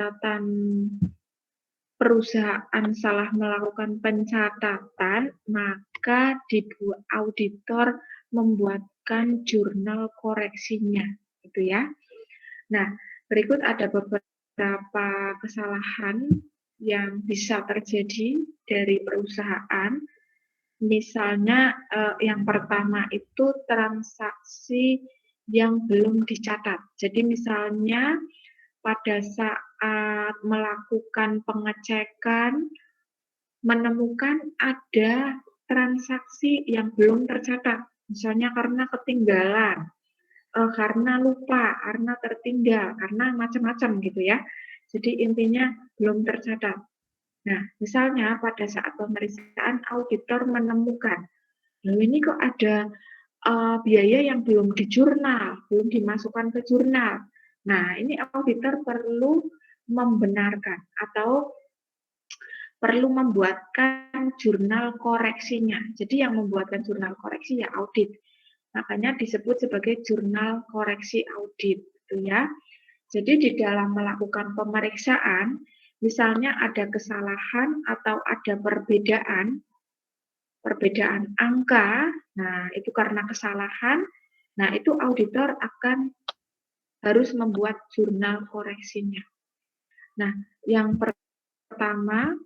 catatan perusahaan salah melakukan pencatatan, maka auditor membuatkan jurnal koreksinya, gitu ya. Nah, berikut ada beberapa kesalahan yang bisa terjadi dari perusahaan. Misalnya yang pertama itu transaksi yang belum dicatat. Jadi misalnya pada saat melakukan pengecekan menemukan ada transaksi yang belum tercatat. Misalnya karena ketinggalan, karena lupa, karena tertinggal, karena macam-macam gitu ya. Jadi intinya belum tercatat. Nah, misalnya pada saat pemeriksaan auditor menemukan, loh ini kok ada biaya yang belum di jurnal, belum dimasukkan ke jurnal. Nah, ini auditor perlu membenarkan atau perlu membuatkan jurnal koreksinya. Jadi yang membuatkan jurnal koreksi ya audit. Makanya disebut sebagai jurnal koreksi audit, gitu ya. Jadi di dalam melakukan pemeriksaan, misalnya ada kesalahan atau ada perbedaan angka, nah itu karena kesalahan, nah itu auditor akan harus membuat jurnal koreksinya. Nah, yang pertama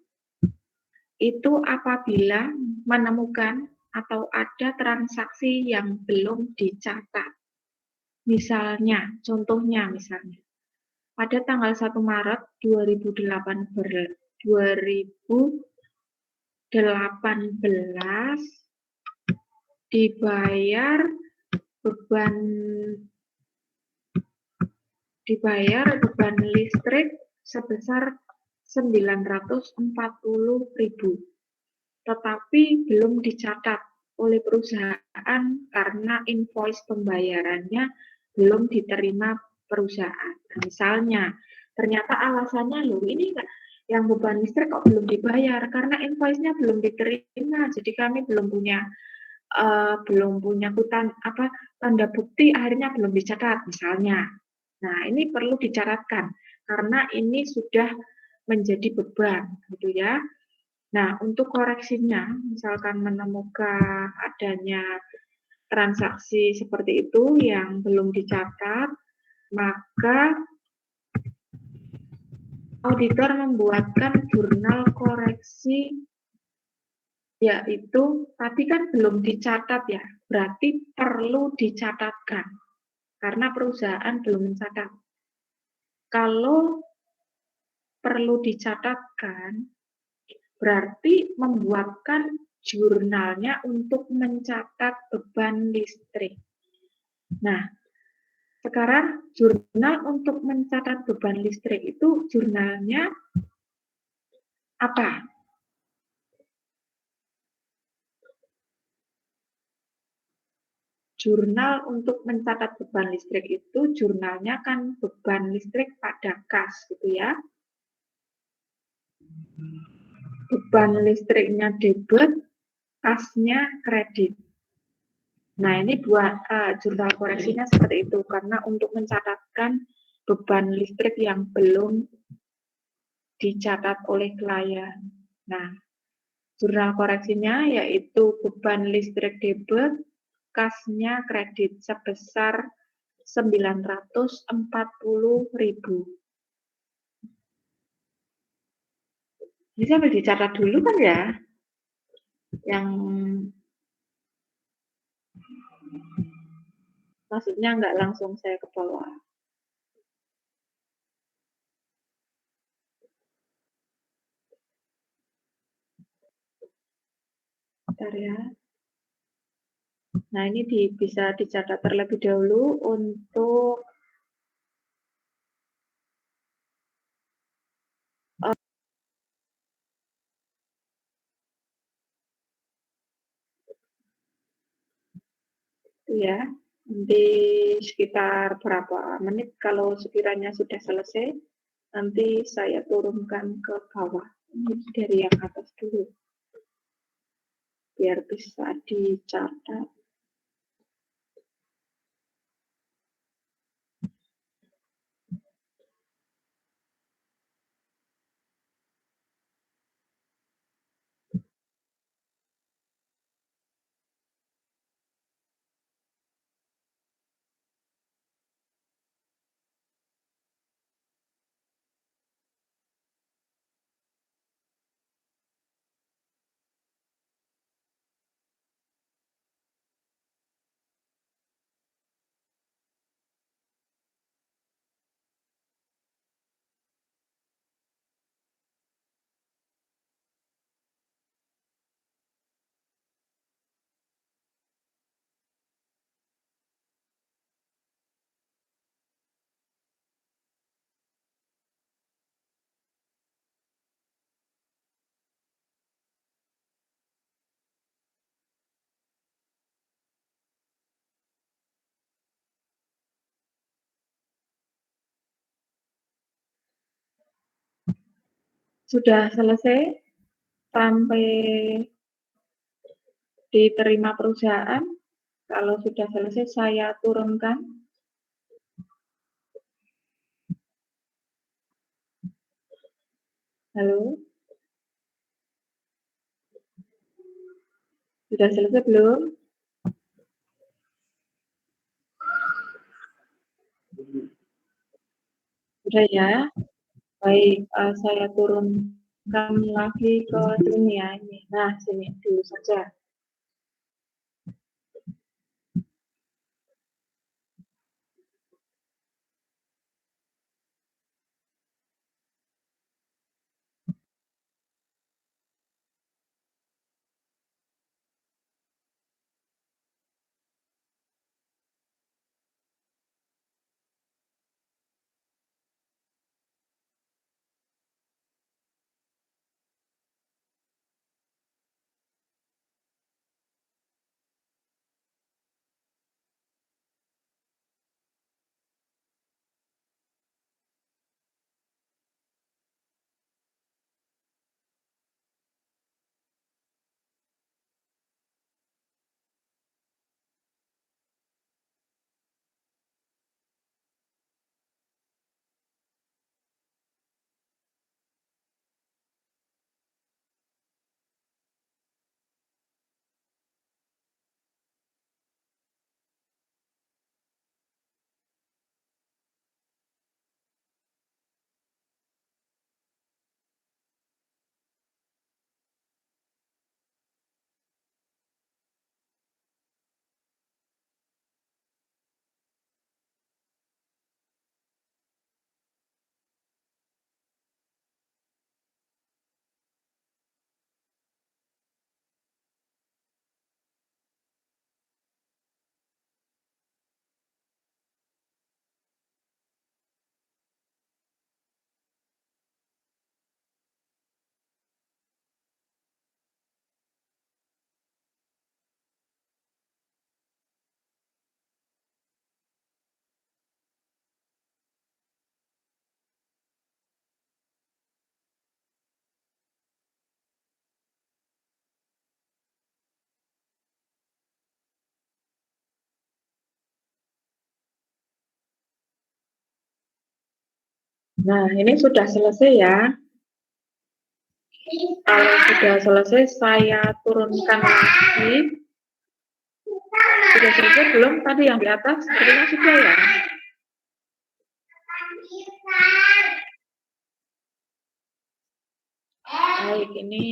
itu apabila menemukan atau ada transaksi yang belum dicatat. Misalnya, contohnya misalnya, pada tanggal 1 Maret 2018 dibayar beban listrik sebesar 940.000, tetapi belum dicatat oleh perusahaan karena invoice pembayarannya belum diterima perusahaan. Nah, misalnya, ternyata alasannya loh ini yang beban listrik kok belum dibayar karena invoice-nya belum diterima, jadi kami belum punya tanda bukti akhirnya belum dicatat misalnya. Nah, ini perlu dicatatkan karena ini sudah menjadi beban, gitu ya. Nah, untuk koreksinya, misalkan menemukan adanya transaksi seperti itu yang belum dicatat, maka auditor membuatkan jurnal koreksi, yaitu tadi kan belum dicatat ya, berarti perlu dicatatkan karena perusahaan belum mencatat. Kalau perlu dicatatkan, berarti membuatkan jurnalnya untuk mencatat beban listrik. Nah, sekarang jurnal untuk mencatat beban listrik itu jurnalnya apa? Jurnal untuk mencatat beban listrik itu jurnalnya kan beban listrik pada kas gitu ya. Beban listriknya debit, kasnya kredit. Nah, ini buat jurnal koreksinya seperti itu karena untuk mencatatkan beban listrik yang belum dicatat oleh klien. Nah, jurnal koreksinya yaitu beban listrik debit, kasnya kredit sebesar 940.000. Ini sampai dicatat dulu kan ya, yang maksudnya nggak langsung saya ke bawah. Bentar ya. Nah, ini bisa dicatat terlebih dahulu untuk ya, nanti sekitar berapa menit kalau sekiranya sudah selesai, nanti saya turunkan ke bawah. Ini dari yang atas dulu, biar bisa dicatat. Sudah selesai sampai diterima perusahaan. Kalau sudah selesai saya turunkan. Halo, sudah selesai belum? Sudah ya? Baik, saya turunkan lagi ke sini ya. Ini. Nah, sini dulu saja. Nah, ini sudah selesai ya. Kalau sudah selesai, saya turunkan lagi. Sudah selesai belum tadi yang di atas? Sepertinya sudah ya. Baik, ini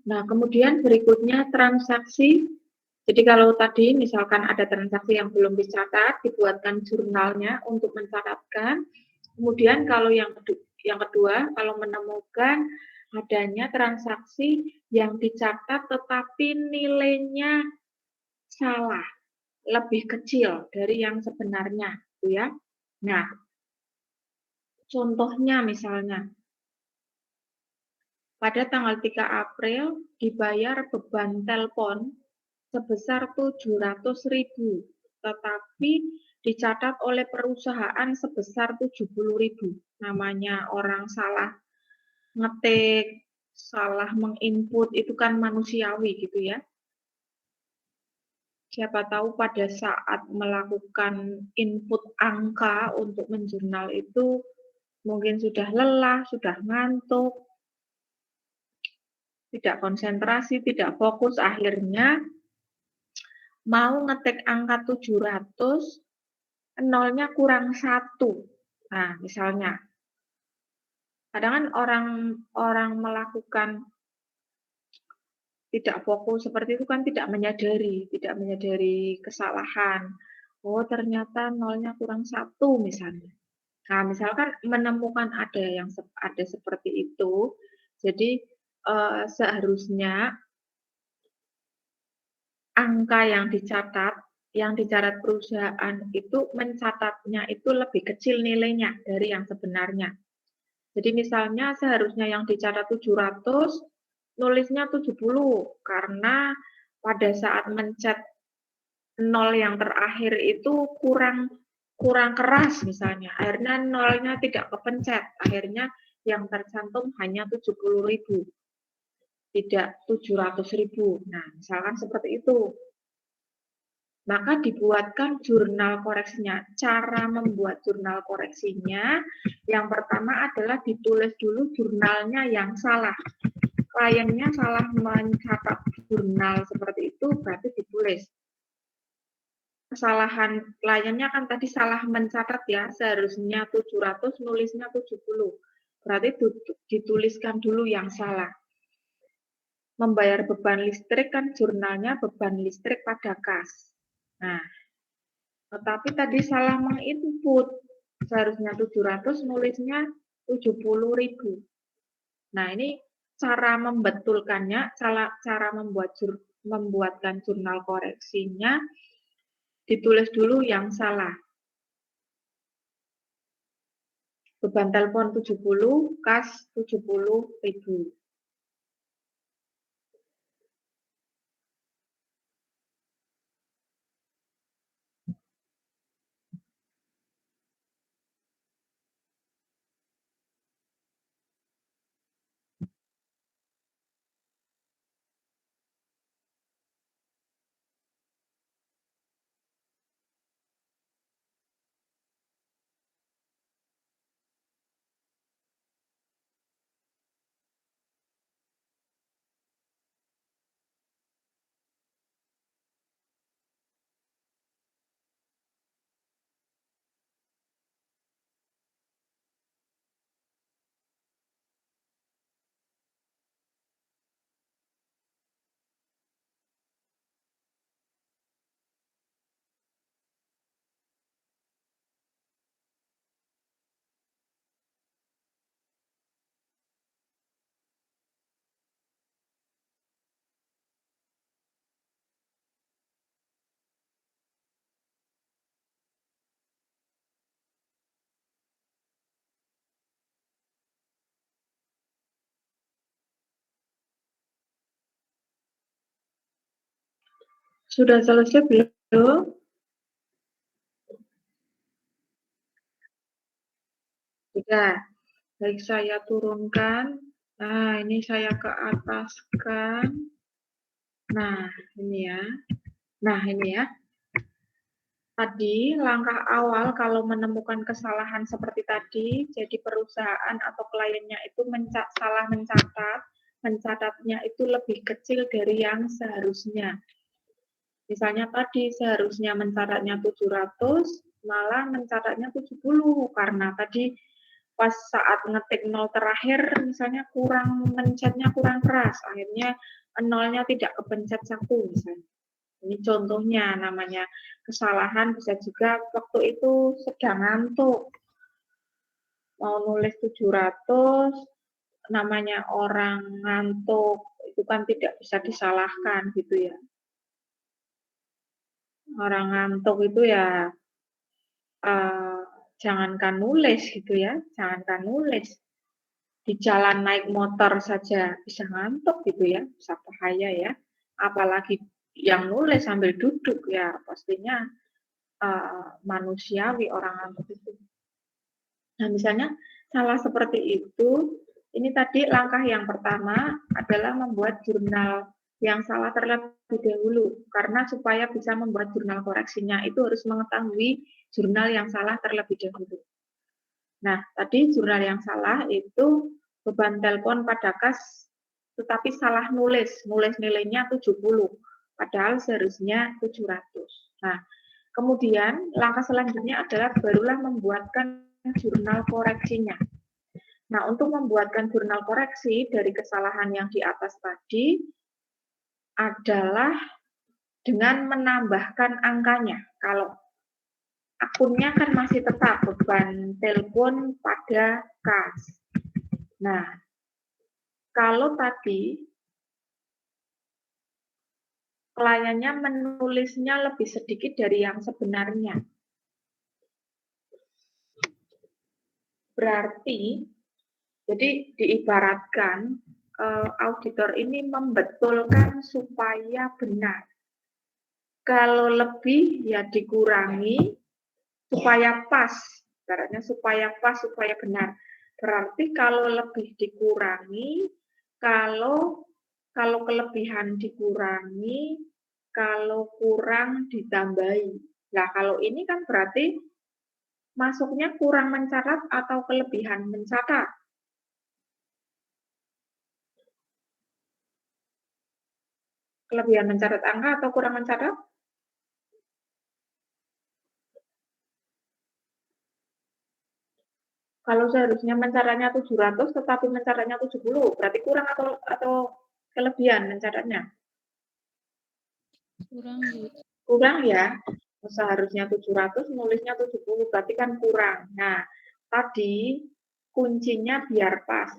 nah, kemudian berikutnya transaksi. Jadi kalau tadi misalkan ada transaksi yang belum dicatat, dibuatkan jurnalnya untuk mencatatkan. Kemudian kalau yang kedua, kalau menemukan adanya transaksi yang dicatat tetapi nilainya salah, lebih kecil dari yang sebenarnya, gitu ya. Nah, contohnya misalnya pada tanggal 3 April dibayar beban telepon sebesar 700.000, tetapi dicatat oleh perusahaan sebesar 70.000. Namanya orang salah ngetik, salah menginput, itu kan manusiawi gitu ya. Siapa tahu pada saat melakukan input angka untuk menjurnal itu mungkin sudah lelah, sudah ngantuk, tidak konsentrasi, tidak fokus, akhirnya mau ngetik angka 700, nolnya kurang 1. Nah, misalnya, kadang kan orang melakukan tidak fokus seperti itu kan tidak menyadari kesalahan. Oh, ternyata nolnya kurang 1 misalnya. Nah, misalkan menemukan ada seperti itu, jadi, seharusnya angka yang dicatat perusahaan itu mencatatnya itu lebih kecil nilainya dari yang sebenarnya. Jadi misalnya seharusnya yang dicatat 700, nulisnya 70 karena pada saat mencet nol yang terakhir itu kurang kurang keras misalnya, akhirnya nolnya tidak kepencet, akhirnya yang tercantum hanya 70.000, tidak 700.000. Nah, misalkan seperti itu. Maka dibuatkan jurnal koreksinya. Cara membuat jurnal koreksinya, yang pertama adalah ditulis dulu jurnalnya yang salah. Kliennya salah mencatat jurnal seperti itu, berarti ditulis. Kesalahan kliennya kan tadi salah mencatat ya, seharusnya 700, nulisnya 70. Berarti dituliskan dulu yang salah. Membayar beban listrik kan jurnalnya beban listrik pada kas. Nah, tetapi tadi salah menginput, seharusnya 700, nulisnya 70.000. Nah, ini cara membetulkannya, cara membuatkan jurnal koreksinya, ditulis dulu yang salah. Beban telepon 70, kas 70.000. Sudah selesai belum? Sudah. Baik, saya turunkan. Nah, ini saya ke ataskan. Nah, ini ya. Nah, ini ya. Tadi langkah awal kalau menemukan kesalahan seperti tadi, jadi perusahaan atau kliennya itu salah mencatat, mencatatnya itu lebih kecil dari yang seharusnya. Misalnya tadi seharusnya mencatatnya 700, malah mencatatnya 70, karena tadi pas saat ngetik nol terakhir misalnya mencetnya kurang keras, akhirnya nolnya tidak kepencet satu misalnya. Ini contohnya, namanya kesalahan bisa juga waktu itu sedang ngantuk. Mau nulis 700, namanya orang ngantuk, itu kan tidak bisa disalahkan gitu ya. Orang ngantuk itu ya jangankan nulis gitu ya, jangankan nulis. Di jalan naik motor saja bisa ngantuk gitu ya, bisa bahaya ya. Apalagi yang nulis sambil duduk ya, pastinya manusiawi orang ngantuk itu. Nah, misalnya salah seperti itu, ini tadi langkah yang pertama adalah membuat jurnal yang salah terlebih dahulu, karena supaya bisa membuat jurnal koreksinya itu harus mengetahui jurnal yang salah terlebih dahulu. Nah, tadi jurnal yang salah itu beban telepon pada kas, tetapi salah nulis nilainya 70, padahal seharusnya 700. Nah, kemudian langkah selanjutnya adalah barulah membuatkan jurnal koreksinya. Nah, untuk membuatkan jurnal koreksi dari kesalahan yang di atas tadi adalah dengan menambahkan angkanya. Kalau akunnya kan masih tetap beban telepon pada kas. Nah, kalau tadi kliennya menulisnya lebih sedikit dari yang sebenarnya, berarti jadi diibaratkan auditor ini membetulkan supaya benar. Kalau lebih ya dikurangi supaya pas, ibaratnya supaya pas, supaya benar. Berarti kalau lebih dikurangi, kalau kelebihan dikurangi, kalau kurang ditambahi. Nah, kalau ini kan berarti masuknya kurang mencatat atau kelebihan mencatat. Kelebihan mencatat angka atau kurang mencatat? Kalau seharusnya mencatatnya 700 tetapi mencatatnya 70, berarti kurang atau kelebihan mencatatnya? Kurang, Bu. Kurang ya. Seharusnya 700, nulisnya 70, berarti kan kurang. Nah, tadi kuncinya biar pas.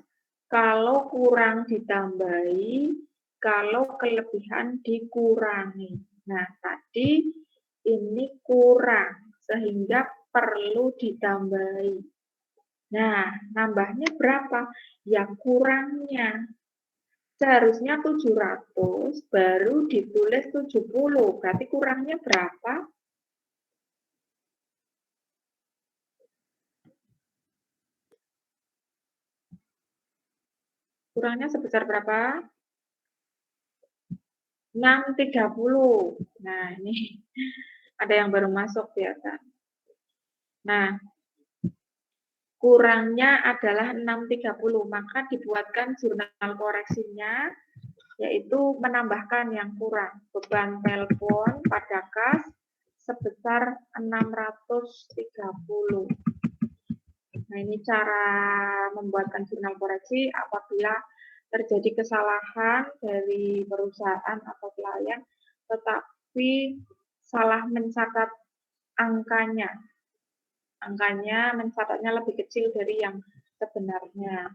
Kalau kurang ditambahi, kalau kelebihan dikurangi. Nah, tadi ini kurang, sehingga perlu ditambahi. Nah, nambahnya berapa? Yang kurangnya. Seharusnya 700, baru ditulis 70. Berarti kurangnya berapa? Kurangnya sebesar berapa? 630. Nah, ini ada yang baru masuk biasa. Nah, kurangnya adalah 630, maka dibuatkan jurnal koreksinya, yaitu menambahkan yang kurang. Beban telepon pada kas sebesar 630. Nah, ini cara membuatkan jurnal koreksi apabila terjadi kesalahan dari perusahaan atau klien, tetapi salah mencatat angkanya. Angkanya mencatatnya lebih kecil dari yang sebenarnya.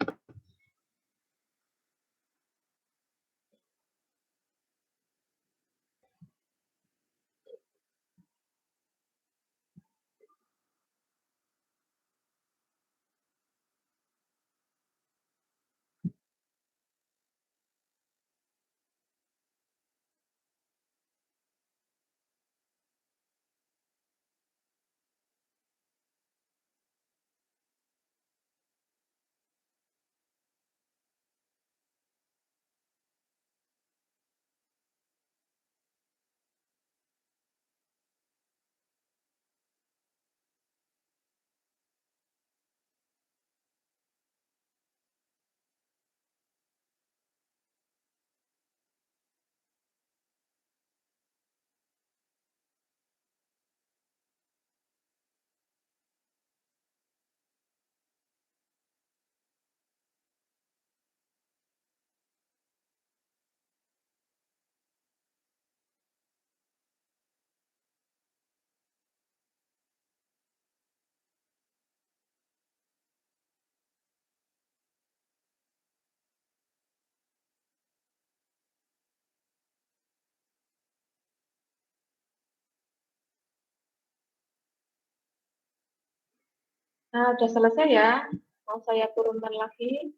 Nah, sudah selesai ya. Mau saya turunkan lagi?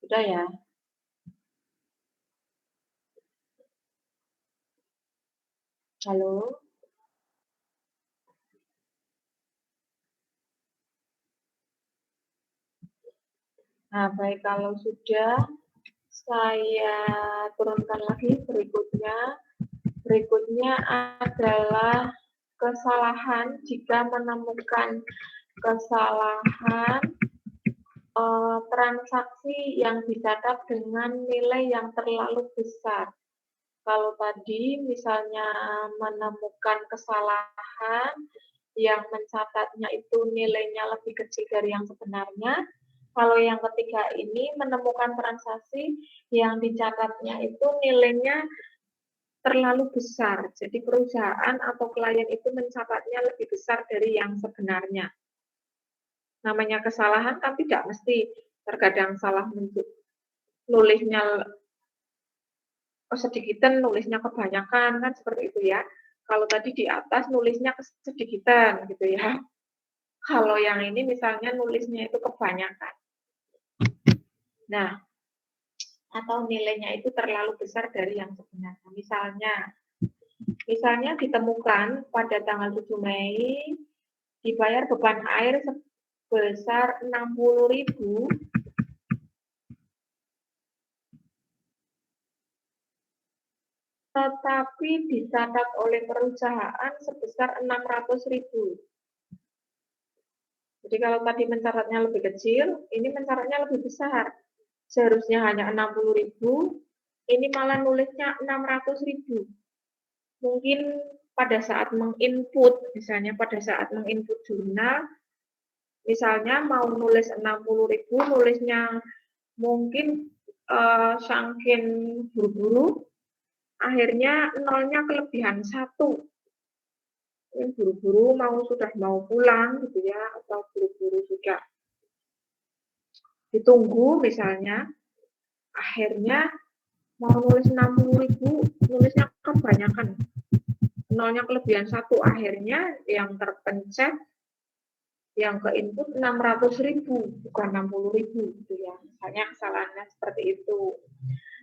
Sudah ya. Halo? Nah, baik, kalau sudah, saya turunkan lagi berikutnya. Berikutnya adalah kesalahan jika menemukan kesalahan transaksi yang dicatat dengan nilai yang terlalu besar. Kalau tadi misalnya menemukan kesalahan yang mencatatnya itu nilainya lebih kecil dari yang sebenarnya, kalau yang ketiga ini menemukan transaksi yang dicatatnya itu nilainya terlalu besar. Jadi perusahaan atau klien itu mencatatnya lebih besar dari yang sebenarnya. Namanya kesalahan kan tidak mesti, terkadang salah nulisnya sedikitan, nulisnya kebanyakan, kan seperti itu ya. Kalau tadi di atas nulisnya sedikitan gitu ya. Kalau yang ini misalnya nulisnya itu kebanyakan. Nah, atau nilainya itu terlalu besar dari yang sebenarnya. Misalnya ditemukan pada tanggal 7 Mei dibayar beban air sebesar 60.000, tetapi dicatat oleh perusahaan sebesar 600.000. Jadi kalau tadi mencatatnya lebih kecil, ini mencatatnya lebih besar. Seharusnya hanya 60.000, ini malah nulisnya 600.000. Mungkin pada saat menginput, misalnya pada saat menginput jurnal, misalnya mau nulis 60.000, nulisnya mungkin saking buru-buru, akhirnya nolnya kelebihan 1. Buru-buru sudah mau pulang gitu ya, atau buru-buru sudah ditunggu misalnya, akhirnya mau nulis 60.000, nulisnya kebanyakan, nolnya kelebihan 1, akhirnya yang terpencet, yang ke input 600.000, bukan 60.000 gitu ya, misalnya kesalahannya seperti itu.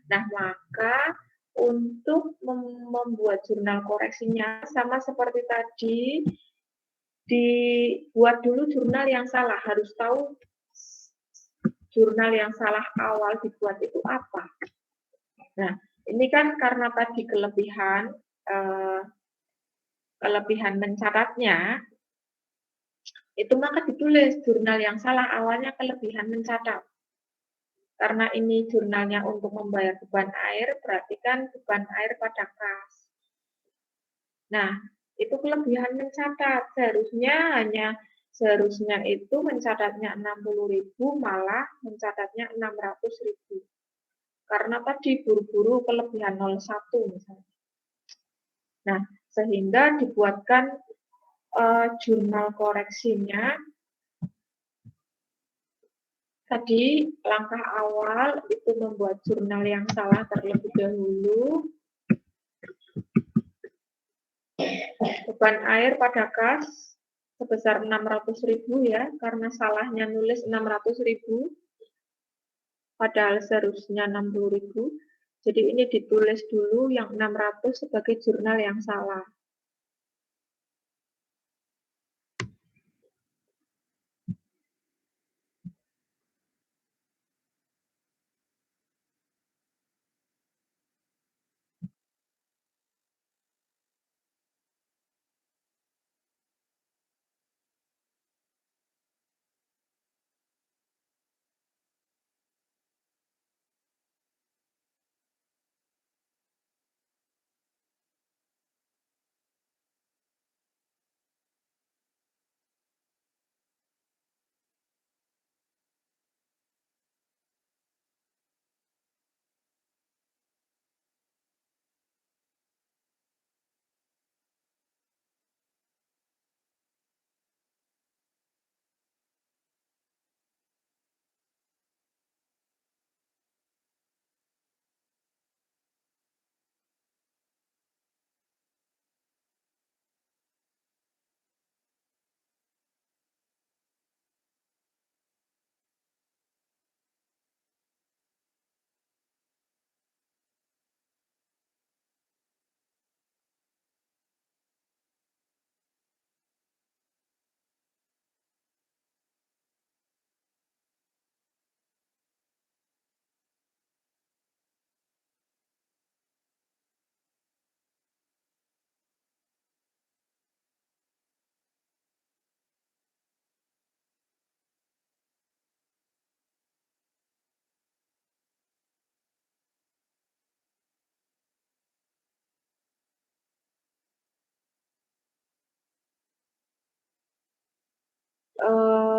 Nah, maka untuk membuat jurnal koreksinya sama seperti tadi, dibuat dulu jurnal yang salah, harus tahu jurnal yang salah awal dibuat itu apa. Nah, ini kan karena tadi kelebihan mencatatnya, itu maka ditulis jurnal yang salah awalnya kelebihan mencatat. Karena ini jurnalnya untuk membayar beban air, berarti kan beban air pada kas. Nah, itu kelebihan mencatat. Seharusnya itu mencatatnya 60.000, malah mencatatnya 600.000. Karena tadi buru-buru kelebihan 01 misalnya. Nah, sehingga dibuatkan jurnal koreksinya. Tadi langkah awal itu membuat jurnal yang salah terlebih dahulu. Beban air pada kas sebesar 600.000 ya, karena salahnya nulis 600.000, padahal seharusnya 60.000. Jadi ini ditulis dulu yang 600 sebagai jurnal yang salah.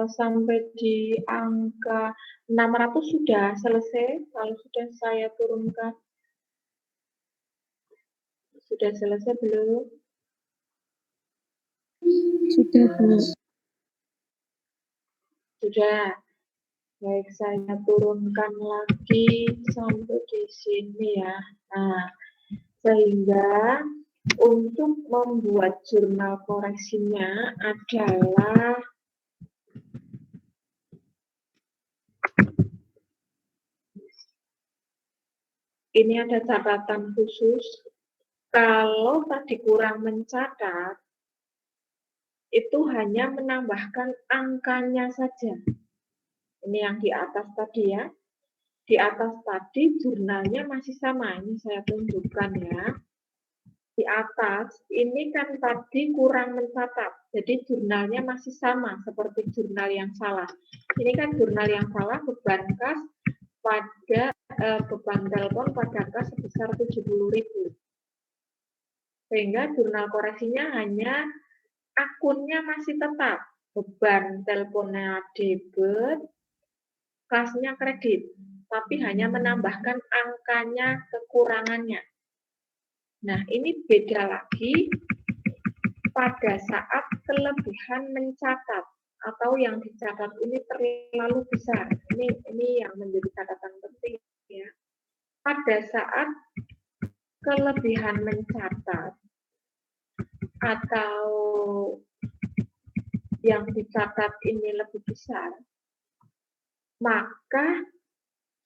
Sampai di angka 600 sudah selesai, kalau sudah saya turunkan. Sudah selesai belum? Sudah, Bu. Sudah. Baik, saya turunkan lagi sampai di sini ya. Nah, sehingga untuk membuat jurnal koreksinya adalah ini ada catatan khusus. Kalau tadi kurang mencatat, itu hanya menambahkan angkanya saja. Ini yang di atas tadi ya. Di atas tadi jurnalnya masih sama. Ini saya tunjukkan ya. Di atas ini kan tadi kurang mencatat. Jadi jurnalnya masih sama seperti jurnal yang salah. Ini kan jurnal yang salah beban kas pada beban telepon pada kas sebesar 70.000. Sehingga jurnal koreksinya hanya akunnya masih tetap. Beban teleponnya debit, kasnya kredit. Tapi hanya menambahkan angkanya kekurangannya. Nah, ini beda lagi pada saat kelebihan mencatat atau yang dicatat ini terlalu besar. Ini yang menjadi catatan penting ya. Pada saat kelebihan mencatat atau yang dicatat ini lebih besar, maka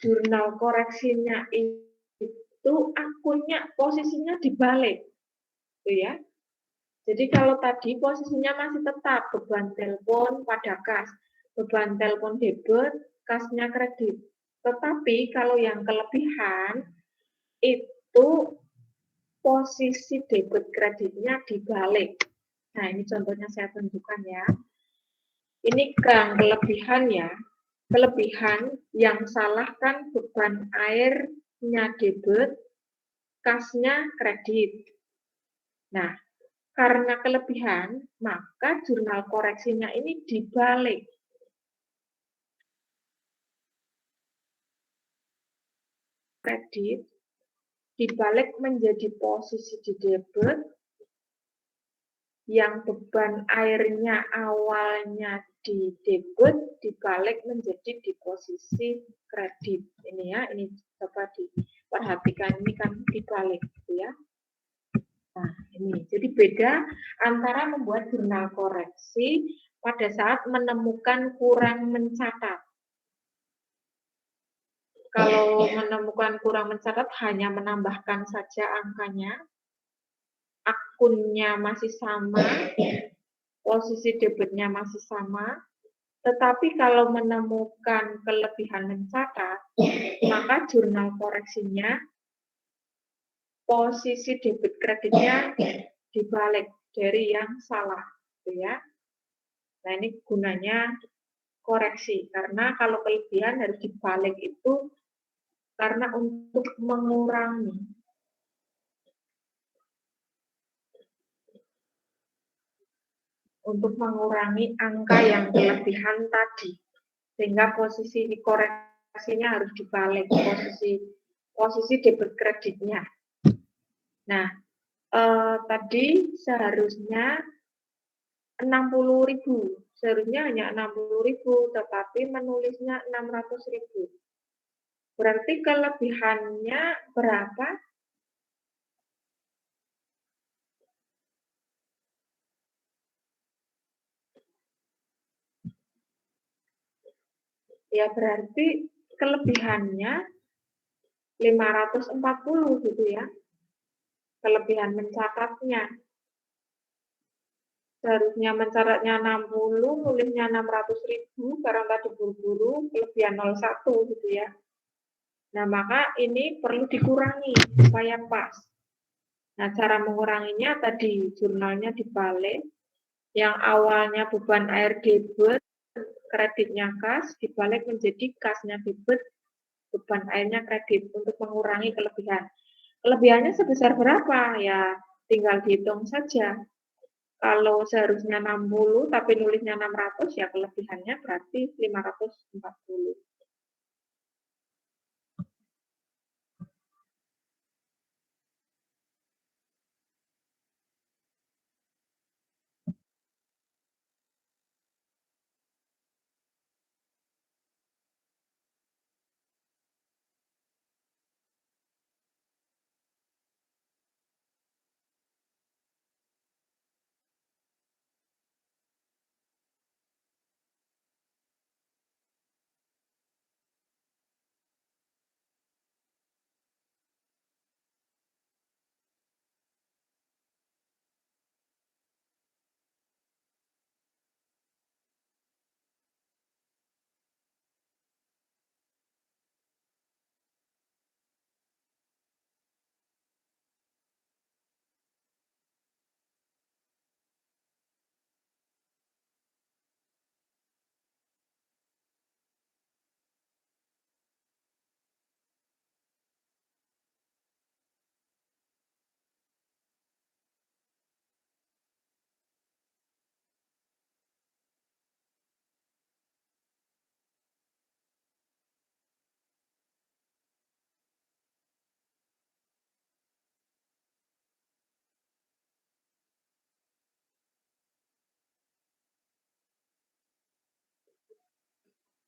jurnal koreksinya itu akunnya posisinya dibalik, gitu ya. Jadi kalau tadi posisinya masih tetap beban telepon pada kas, beban telepon debit, kasnya kredit. Tetapi kalau yang kelebihan itu posisi debit kreditnya dibalik. Nah, ini contohnya saya tunjukkan ya. Ini yang kelebihan ya. Kelebihan yang salah kan beban airnya debit, kasnya kredit. Nah, karena kelebihan, maka jurnal koreksinya ini dibalik. Kredit dibalik menjadi posisi di debit, yang beban airnya awalnya di debit, dibalik menjadi di posisi kredit. Ini ya, ini coba diperhatikan, ini kan dibalik gitu ya. Nah, ini. Jadi beda antara membuat jurnal koreksi pada saat menemukan kurang mencatat. Kalau menemukan kurang mencatat, hanya menambahkan saja angkanya, akunnya masih sama, posisi debitnya masih sama, tetapi kalau menemukan kelebihan mencatat, maka jurnal koreksinya posisi debit kreditnya dibalik dari yang salah, gitu ya. Nah, ini gunanya koreksi, karena kalau kelebihan harus dibalik itu karena untuk mengurangi angka yang kelebihan tadi, sehingga posisi koreksinya harus dibalik, posisi debit kreditnya. Nah, tadi seharusnya 60.000, seharusnya hanya 60.000, tetapi menulisnya 600.000. Berarti kelebihannya berapa? Ya berarti kelebihannya 540 gitu ya. Kelebihan mencatatnya. Seharusnya mencatatnya 60, nulisnya 600.000, karena tadi buru-buru, kelebihan 01 gitu ya. Nah, maka ini perlu dikurangi supaya pas. Nah, cara menguranginya tadi jurnalnya dibalik. Yang awalnya beban air debit, kreditnya kas, dibalik menjadi kasnya debit, beban airnya kredit untuk mengurangi kelebihan. Kelebihannya sebesar berapa? Ya, tinggal dihitung saja. Kalau seharusnya 60 tapi nulisnya 600, ya kelebihannya berarti 540.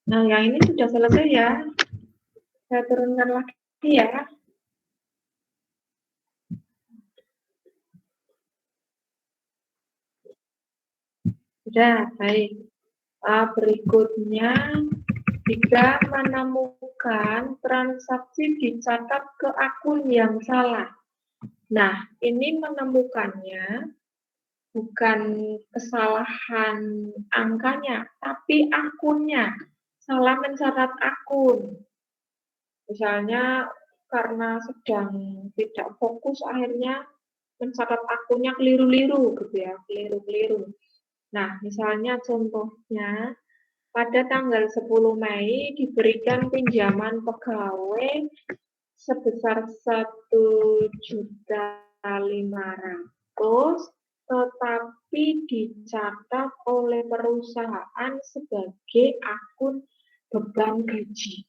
Nah, yang ini sudah selesai ya. Saya turunkan lagi ya. Sudah, baik. Berikutnya, jika menemukan transaksi dicatat ke akun yang salah. Nah, ini menemukannya bukan kesalahan angkanya, tapi akunnya. Salah mencatat akun. Misalnya karena sedang tidak fokus, akhirnya mencatat akunnya keliru-liru gitu ya, keliru-keliru. Nah, misalnya contohnya pada tanggal 10 Mei diberikan pinjaman pegawai sebesar 1.500.000, tetapi dicatat oleh perusahaan sebagai akun beban gaji.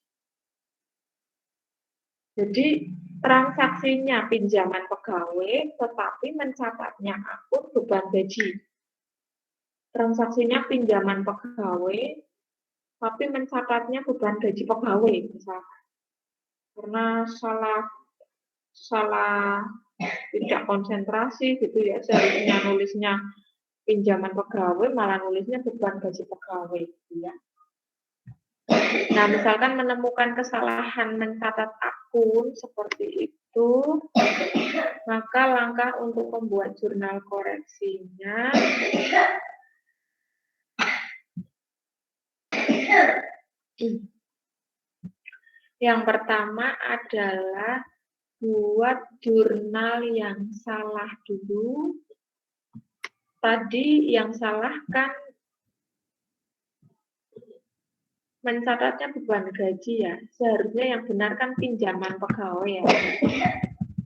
Jadi transaksinya pinjaman pegawai, tetapi mencatatnya akun beban gaji. Transaksinya pinjaman pegawai, tapi mencatatnya beban gaji pegawai, misalkan. Karena salah tidak konsentrasi gitu ya, seharusnya nulisnya pinjaman pegawai, malah nulisnya beban gaji pegawai gitu ya. Nah, misalkan menemukan kesalahan mencatat akun seperti itu, maka langkah untuk membuat jurnal koreksinya yang pertama adalah buat jurnal yang salah dulu. Tadi yang salah kan mencatatnya beban gaji ya. Seharusnya yang benar kan pinjaman pegawai ya.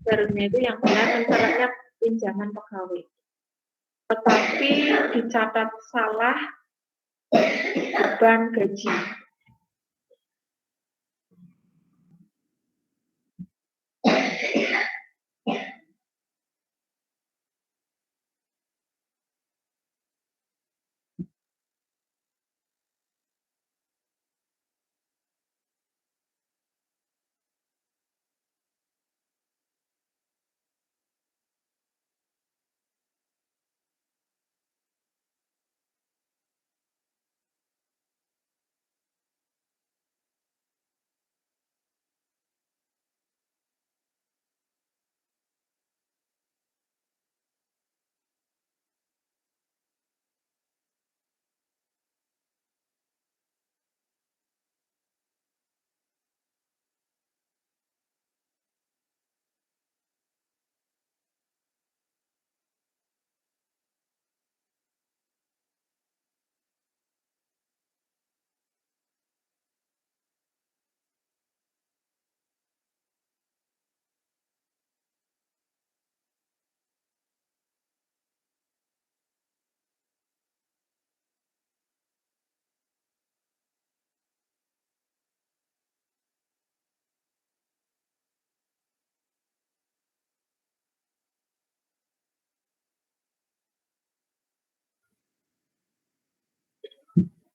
Seharusnya itu yang benar mencatatnya pinjaman pegawai. Tetapi dicatat salah beban gaji.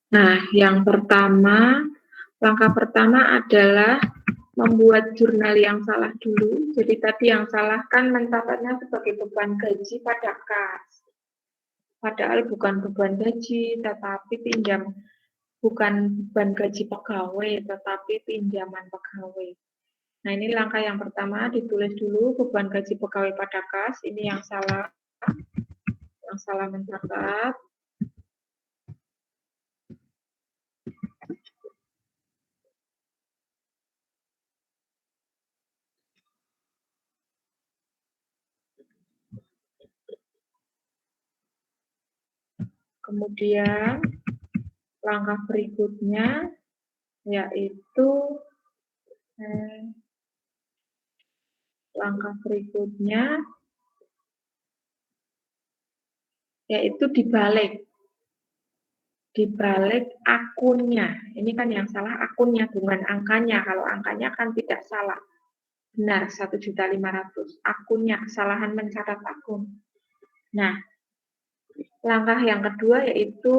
Nah, langkah pertama adalah membuat jurnal yang salah dulu. Jadi tadi yang salah kan mencatatnya sebagai beban gaji pada kas. Padahal bukan beban gaji, tetapi bukan beban gaji pegawai, tetapi pinjaman pegawai. Nah, ini langkah yang pertama, ditulis dulu beban gaji pegawai pada kas. Ini yang salah mencatat. Kemudian langkah berikutnya yaitu dibalik akunnya. Ini kan yang salah akunnya, bukan angkanya. Kalau angkanya kan tidak salah. Benar, 1.500.000. Akunnya, kesalahan mencatat akun. Nah, langkah yang kedua yaitu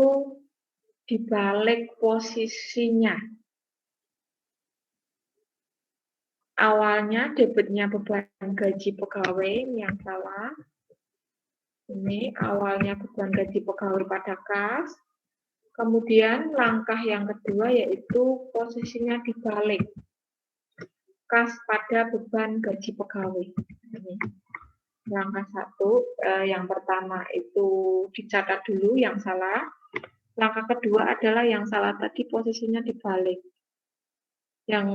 dibalik posisinya. Awalnya debitnya beban gaji pegawai yang salah. Ini awalnya beban gaji pegawai pada kas. Kemudian langkah yang kedua yaitu posisinya dibalik. Kas pada beban gaji pegawai. Ini. Langkah satu, yang pertama itu dicatat dulu yang salah. Langkah kedua adalah yang salah tadi posisinya dibalik. Yang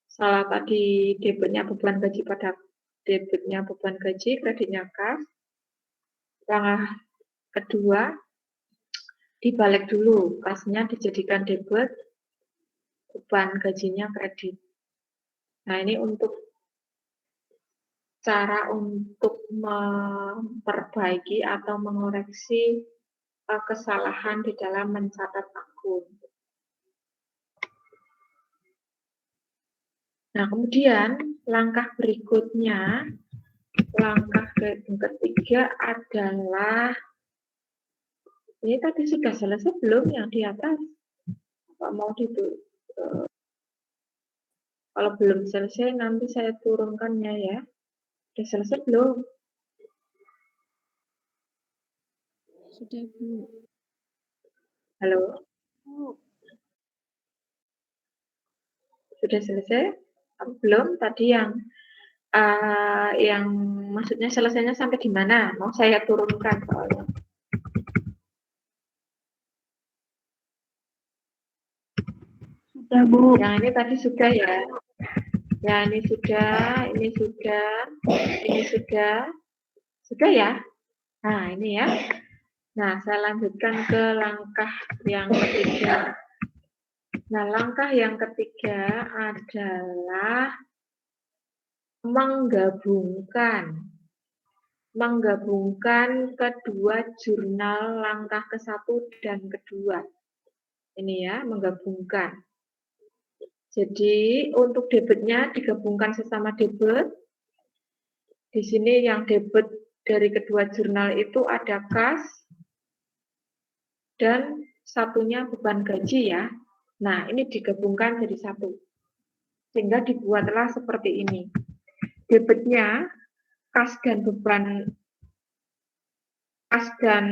salah tadi debitnya beban gaji pada debitnya beban gaji, kreditnya kas. Langkah kedua, dibalik dulu, kasnya dijadikan debit, beban gajinya kredit. Nah, ini untuk cara untuk memperbaiki atau mengoreksi kesalahan di dalam mencatat akun. Nah, kemudian langkah berikutnya, langkah ketiga adalah, ini tadi sudah selesai belum yang di atas? Apa mau kalau belum selesai nanti saya turunkannya ya. Sudah selesai belum? Sudah, Bu. Halo? Sudah selesai? Belum? Tadi yang maksudnya selesainya sampai di mana? Mau saya turunkan soalnya. Sudah, Bu. Yang ini tadi sudah ya. Ya, ini sudah, ini sudah, ini sudah. Sudah ya? Nah, ini ya. Nah, saya lanjutkan ke langkah yang ketiga. Nah, langkah yang ketiga adalah menggabungkan kedua jurnal langkah ke-1 dan kedua. Ini ya, menggabungkan. Jadi, untuk debitnya digabungkan sesama debit. Di sini yang debit dari kedua jurnal itu ada kas dan satunya beban gaji ya. Nah, ini digabungkan jadi satu. Sehingga dibuatlah seperti ini. Debitnya kas dan beban, kas dan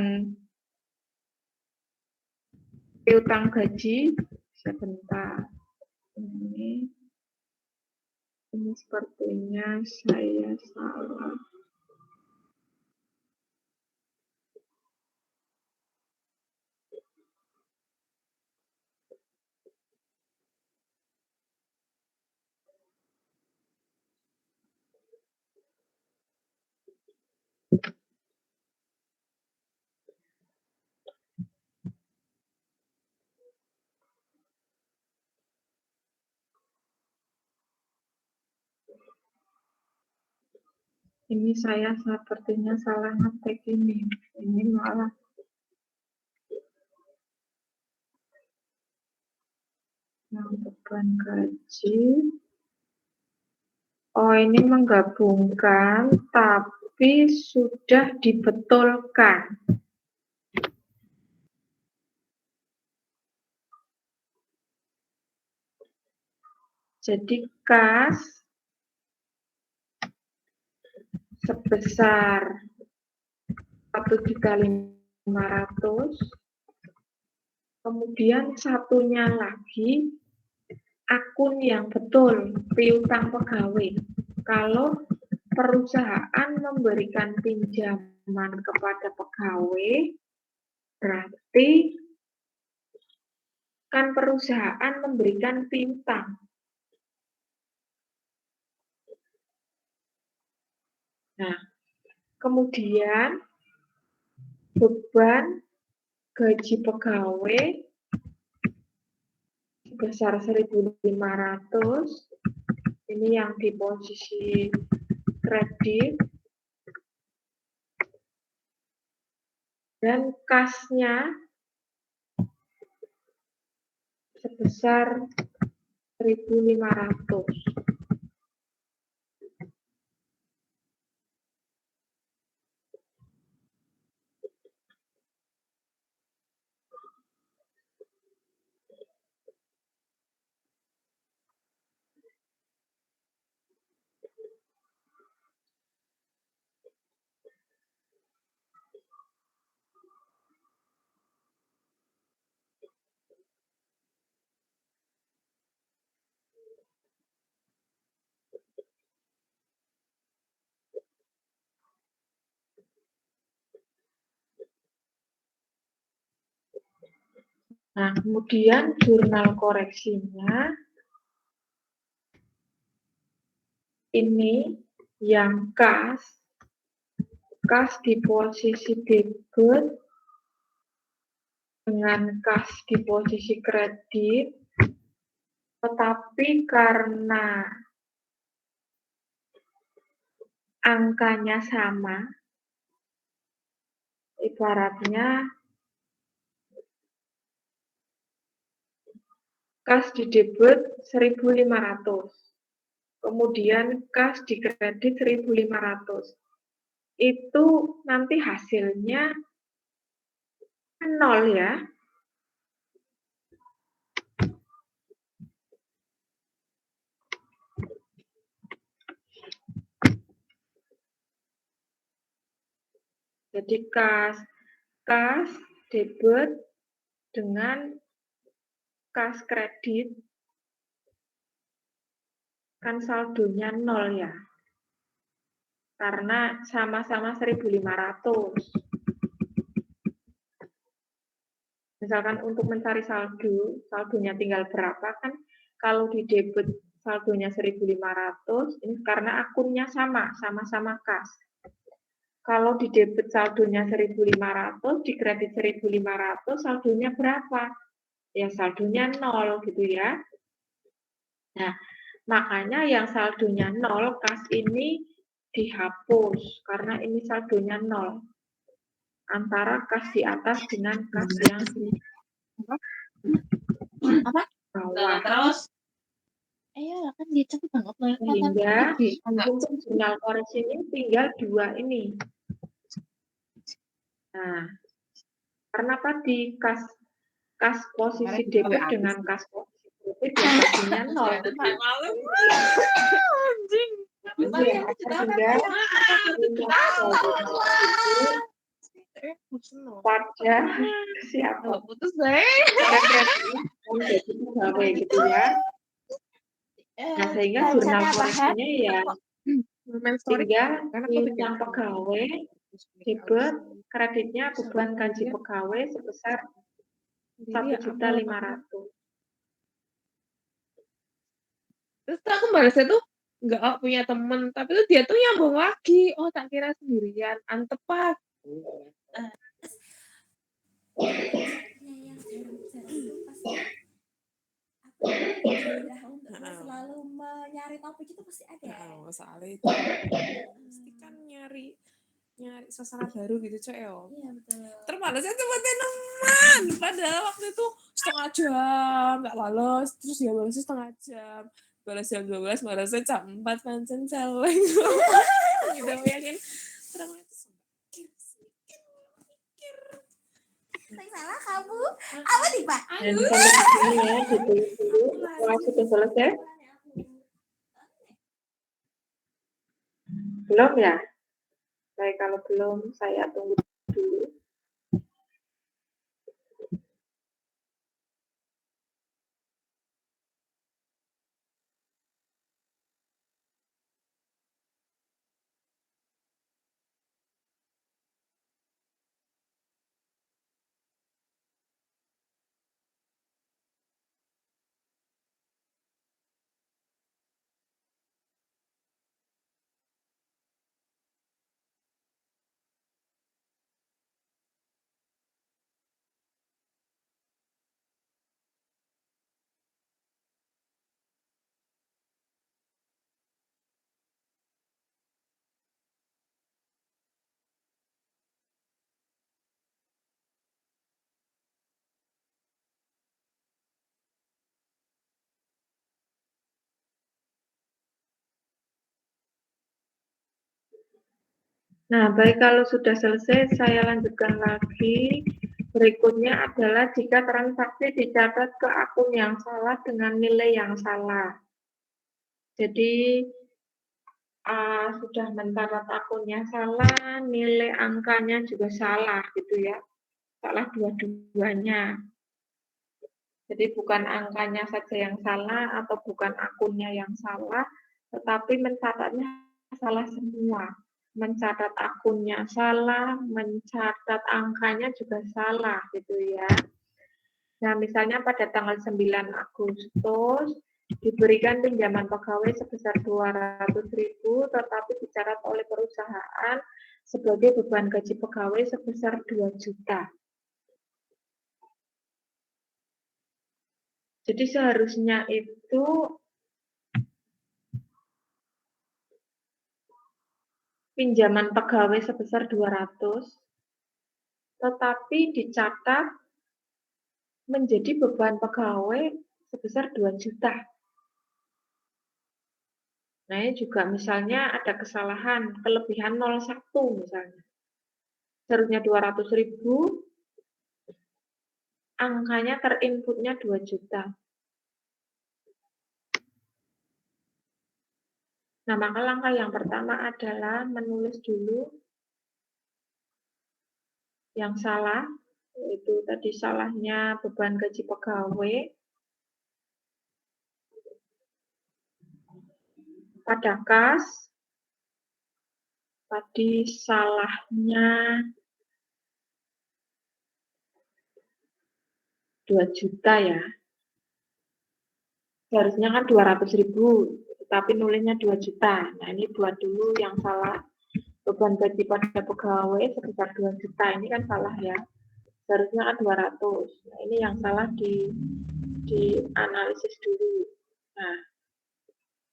piutang gaji, sebentar. Ini sepertinya saya salah. Ini saya sepertinya salah ngetik ini. Ini malah yang beban gaji. Oh, ini menggabungkan, tapi sudah dibetulkan. Jadi kas sebesar 1.500.000, kemudian satunya lagi akun yang betul, piutang pegawai. Kalau perusahaan memberikan pinjaman kepada pegawai, berarti kan perusahaan memberikan piutang. Nah, kemudian beban gaji pegawai sebesar 1.500, ini yang di posisi kredit, dan kasnya sebesar 1.500. Nah, kemudian jurnal koreksinya ini yang kas di posisi debit dengan kas di posisi kredit, tetapi karena angkanya sama, ibaratnya kas di debit 1.500, kemudian kas di kredit 1.500. Itu nanti hasilnya 0 ya. Jadi kas debit dengan kas kredit kan saldonya 0 ya. Karena sama-sama 1.500. Misalkan untuk mencari saldonya tinggal berapa kan, kalau di debit saldonya 1.500, ini karena akunnya sama-sama kas. Kalau di debit saldonya 1.500, di kredit 1.500, saldonya berapa? Ya saldonya 0 gitu ya. Nah, makanya yang saldonya 0, kas ini dihapus karena ini saldonya 0. Antara kas di atas dengan kas yang di bawah. Terus? Kan dia cepet banget loh. Sehingga untuk jurnal koreksi ini tinggal 2 ini. Nah, karena tadi kas posisi debit dengan kas posisi kredit ya saldonya 0. Iya, sehingga pada siapa? Putus deh. Menjadi pegawai gitu ya. Nah, sehingga jurnal koreksinya ya sehingga yang pegawai debit kreditnya beban gaji pegawai sebesar 1.500.000. Terus aku balasnya tuh nggak punya temen, tapi tuh dia tuh nyambung lagi. Oh, tak kira sendirian. Antep pak. Selalu mencari topik itu pasti ada. Soalnya itu pasti kan nyari suasana baru gitu coy. Iya betul. Terbalasnya cuma teman. Padahal waktu itu setengah jam nggak balas, terus dia balasnya setengah jam. Balas jam 12, balasnya jam 4 pancen celeng. Gitu yakin. Terang itu mikir. Yang salah kamu. Apa nih Pak? Dan sampai di sini ya, ditulis dulu. Setelah sudah selesai? Belum ya? Baik, kalau belum saya tunggu dulu. Nah, baik, kalau sudah selesai, saya lanjutkan lagi. Berikutnya adalah jika transaksi dicatat ke akun yang salah dengan nilai yang salah. Jadi, sudah mencatat akunnya salah, nilai angkanya juga salah, gitu ya. Salah dua-duanya. Jadi, bukan angkanya saja yang salah atau bukan akunnya yang salah, tetapi mencatatnya salah semua. Mencatat akunnya salah, mencatat angkanya juga salah gitu ya. Nah, misalnya pada tanggal 9 Agustus diberikan pinjaman pegawai sebesar 200.000 tetapi dicatat oleh perusahaan sebagai beban gaji pegawai sebesar 2 juta. Jadi seharusnya itu pinjaman pegawai sebesar 200 tetapi dicatat menjadi beban pegawai sebesar 2 juta. Nah, ini juga misalnya ada kesalahan, kelebihan 01 misalnya. Seharusnya 200.000, angkanya terinputnya 2 juta. Nah, maka langkah yang pertama adalah menulis dulu yang salah, yaitu tadi salahnya beban gaji pegawai. Pada kas, tadi salahnya 2 juta ya. Seharusnya kan 200.000, tapi nulisnya 2 juta. Nah, ini buat dulu yang salah. Beban gaji pada pegawai sebesar 2 juta, ini kan salah ya. Seharusnya kan 200. Nah, ini yang salah di analisis dulu. Nah,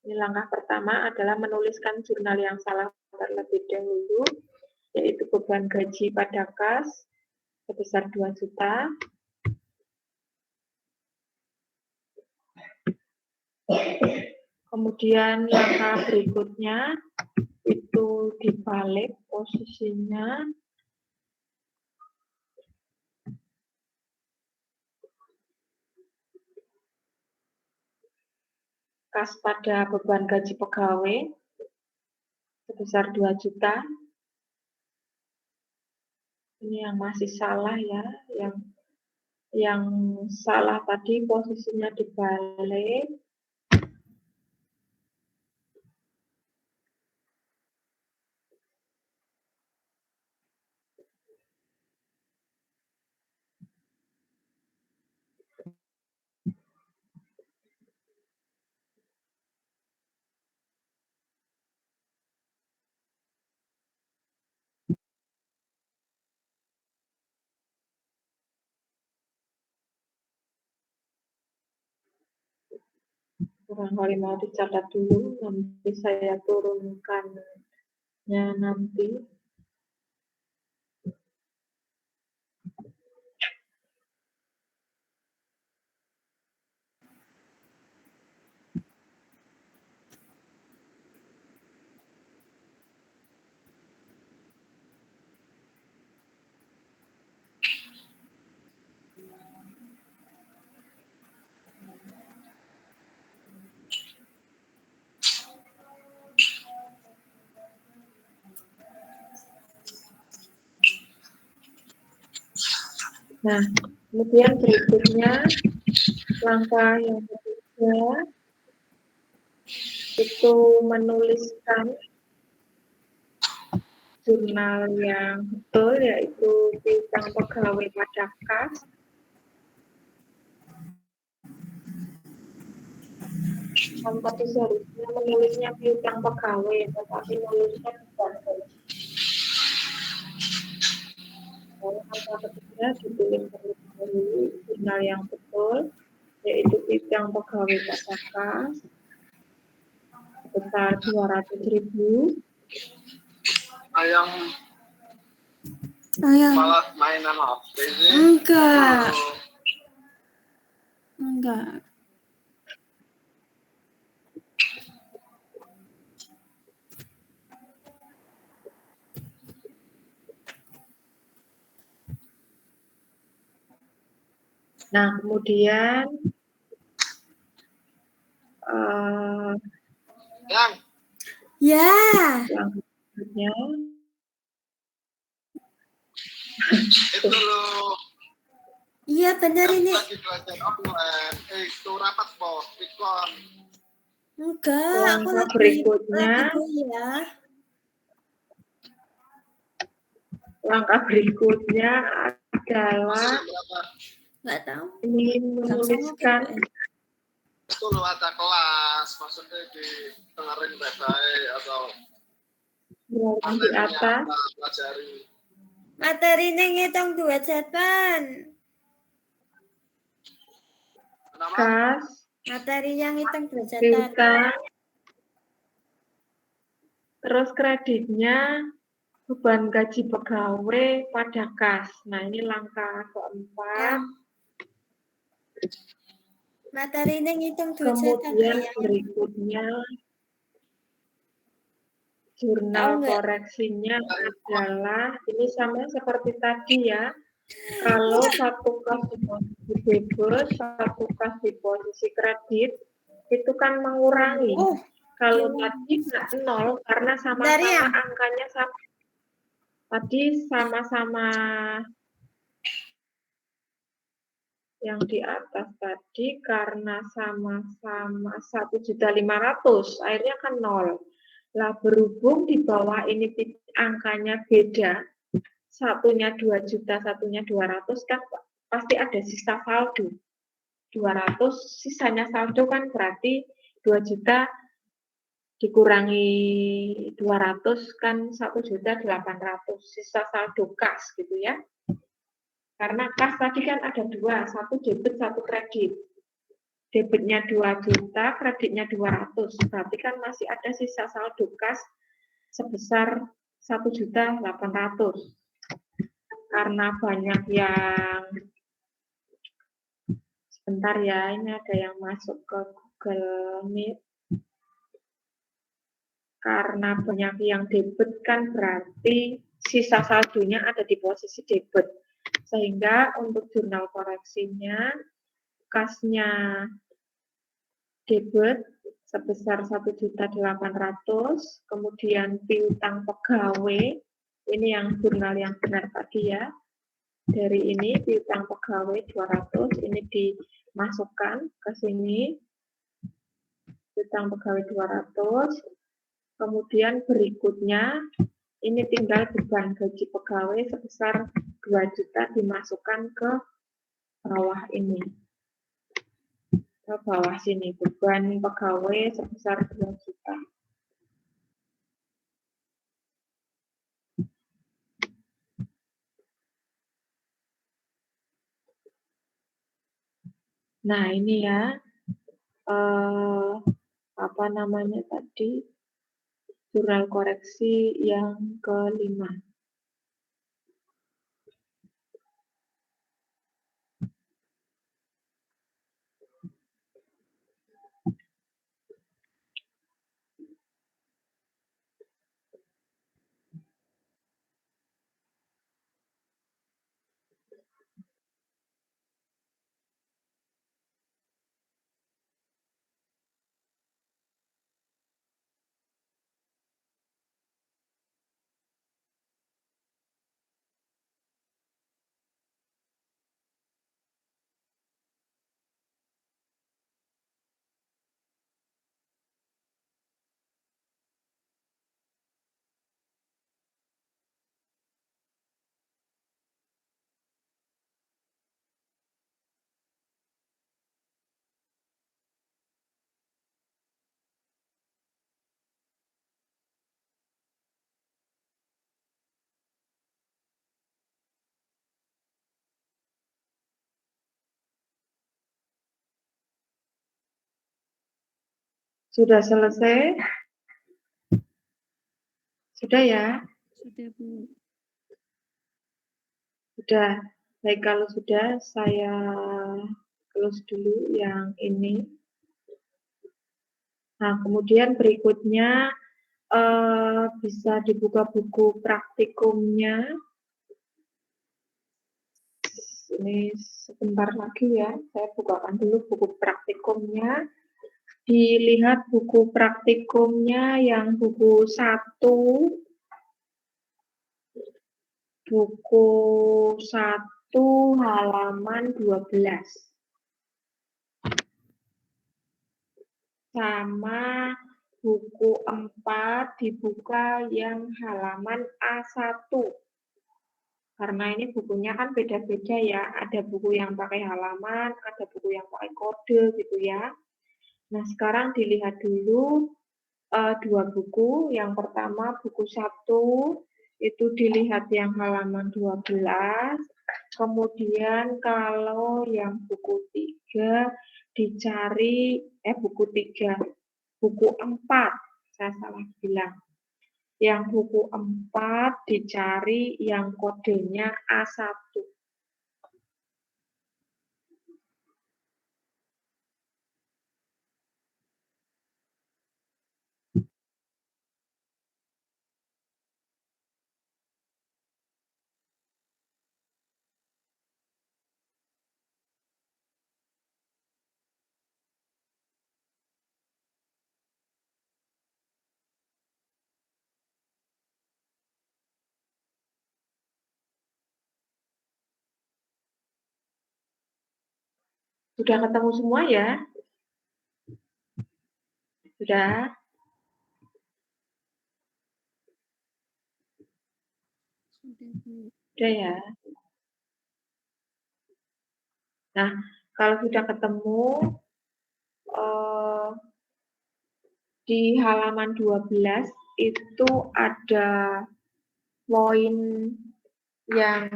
ini langkah pertama adalah menuliskan jurnal yang salah terlebih dahulu, yaitu beban gaji pada kas sebesar 2 juta. Kemudian langkah berikutnya itu dibalik posisinya. Kas pada beban gaji pegawai sebesar 2 juta. Ini yang masih salah ya, yang salah tadi posisinya dibalik. Barangkali mau dicatat dulu, nanti saya turunkannya nanti. Nah, kemudian berikutnya langkah yang ketiga itu menuliskan jurnal yang betul, yaitu piutang pegawai pada kas. Kan tadi seharusnya menulisnya piutang pegawai, tetapi menulisnya beban gaji. Langkah ketiga ditulis terlebih dahulu jurnal yang betul, yaitu piutang pegawai pada kas sebesar 200.000. Ayang malah mainan HP sih. Enggak. Nah, kemudian Yang Ya. selanjutnya itu loh Iya benar ini. lagi belajar online. Itu rapat bos, Pikon. Enggak, aku langkah lagi berikutnya, kuliah. langkah berikutnya adalah Berapa? Enggak tahu. ingin Jam 09.00 menuliskan gitu. Itu lo ada kelas, maksudnya di dengerin baik-baik atau berada di materinya atas. apa, pelajari. Materinya ngitung duit setan. Kenapa? Kas, Materinya ngitung duit setan. piutang, terus kreditnya beban gaji pegawai pada kas. Nah, ini langkah keempat. Materinya ngitung duit setan. Kemudian Ayah. berikutnya Tahu jurnal nggak? koreksinya adalah ini sama seperti tadi ya. Kalau satu kas di posisi debit, satu kas di posisi kredit, itu kan mengurangi. Kalau tadi nggak nol karena Dari sama-sama yang angkanya sama. Tadi sama-sama yang di atas tadi karena sama-sama 1.500.000, akhirnya kan nol. Lah berhubung di bawah ini angkanya beda, satunya 2 juta, satunya 200, kan pasti ada sisa saldo. 200, sisanya saldo kan berarti 2 juta dikurangi 200 kan 1.800.000, sisa saldo kas gitu ya. Karena kas tadi kan ada dua, satu debit, satu kredit. Debitnya 2 juta, kreditnya 200, berarti kan masih ada sisa saldo kas sebesar 1.800.000. Karena banyak yang, sebentar ya, ini ada yang masuk ke Google Meet. Karena banyak yang debit kan berarti sisa saldonya ada di posisi debit. Sehingga untuk jurnal koreksinya, kasnya debit sebesar 1.800.000, kemudian piutang pegawai, ini yang jurnal yang benar tadi ya. Dari ini piutang pegawai 200, ini dimasukkan ke sini. Piutang pegawai 200. Kemudian berikutnya ini tinggal beban gaji pegawai sebesar 2 juta dimasukkan ke bawah ini. Ke bawah sini, beban pegawai sebesar 2 juta. Nah, ini ya, apa namanya tadi, jurnal koreksi yang kelima. Sudah selesai? Sudah ya? Sudah, Bu. Sudah. Baik, kalau sudah saya close dulu yang ini. Nah, kemudian berikutnya bisa dibuka buku praktikumnya. Ini sebentar lagi ya, saya bukakan dulu buku praktikumnya. Dilihat buku praktikumnya yang buku 1, buku 1 halaman 12. Sama buku 4 dibuka yang halaman A1. Karena ini bukunya kan beda-beda ya, ada buku yang pakai halaman, ada buku yang pakai kode gitu ya. Nah, sekarang dilihat dulu dua buku. Yang pertama buku 1 itu dilihat yang halaman 12. Kemudian kalau yang buku 3 dicari buku 3, buku 4, saya salah bilang. Yang buku 4 dicari yang kodenya A1. Sudah ketemu semua ya? Sudah? Sudah ya? Nah, kalau sudah ketemu, di halaman 12 itu ada poin yang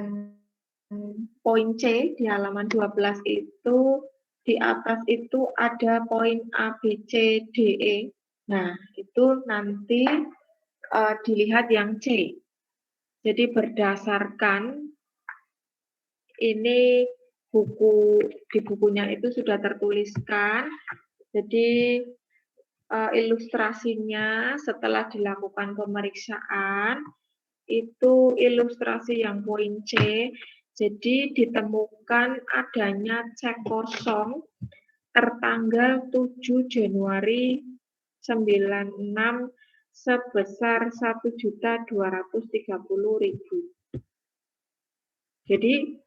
poin C di halaman 12 itu di atas itu ada poin A, B, C, D, E. Nah, itu nanti dilihat yang C. Jadi berdasarkan ini di bukunya itu sudah tertuliskan. Jadi ilustrasinya setelah dilakukan pemeriksaan itu ilustrasi yang poin C. Jadi ditemukan adanya cek kosong tertanggal 7 Januari 96 sebesar 1.230.000. Jadi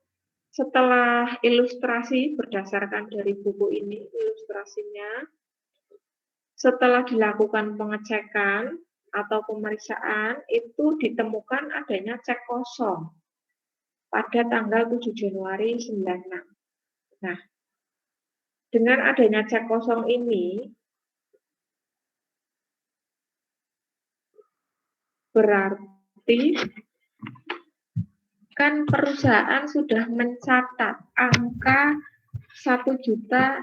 setelah ilustrasi berdasarkan dari buku ini ilustrasinya, setelah dilakukan pengecekan atau pemeriksaan itu ditemukan adanya cek kosong pada tanggal 7 Januari 96. Nah, dengan adanya cek kosong ini berarti kan perusahaan sudah mencatat angka 1.230